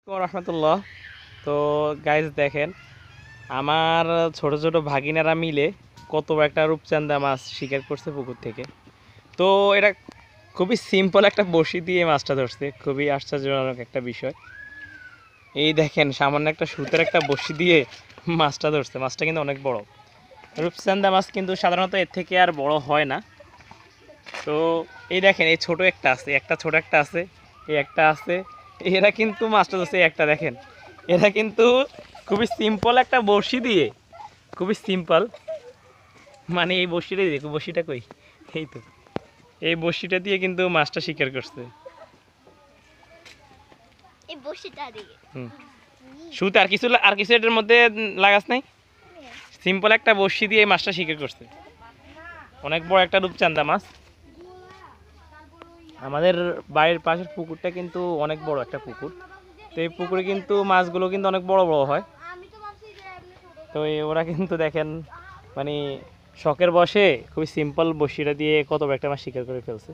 রহমতুল্লাহ। তো গাইজ দেখেন, আমার ছোট ছোট ভাগিনারা মিলে কত বড় একটা রূপচাঁদা মাছ শিকার করছে পুকুর থেকে। তো এটা খুবই সিম্পল একটা বড়শি দিয়ে মাছটা ধরছে, খুবই আশ্চর্যজনক একটা বিষয়। এই দেখেন, সামান্য একটা সুতের একটা বড়শি দিয়ে মাছটা ধরছে। মাছটা কিন্তু অনেক বড়। রূপচাঁদা মাছ কিন্তু সাধারণত এর থেকে আর বড় হয় না। তো এই দেখেন, এই ছোট একটা আছে, একটা ছোট একটা আছে, এই একটা আছে। এরা কিন্তু মাছটা ধরছে, একটা দেখেন। এরা কিন্তু খুবই সিম্পল একটা বড়শি দিয়ে, খুবই সিম্পল, মানে এই বড়শিটা দেখো, বড়শিটা কই, এই তো এই বড়শিটা দিয়ে কিন্তু মাছটা শিকার করছে। এই বসিটা দিয়ে শুতে আর কিছু এটার মধ্যে লাগাস নাই, সিম্পল একটা বড়শি দিয়ে এই মাছটা শিকার করছে। অনেক বড় একটা রূপচাঁদা মাছ। আমাদের বাড়ির পাশের পুকুরটা কিন্তু অনেক বড় একটা পুকুর। তো এই পুকুরে কিন্তু মাছগুলো কিন্তু অনেক বড় বড় হয়। তো ওরা কিন্তু দেখেন, মানে শখের বশে খুবই সিম্পল বড়শিটা দিয়ে কত বড় একটা মাছ শিকার করে ফেলছে।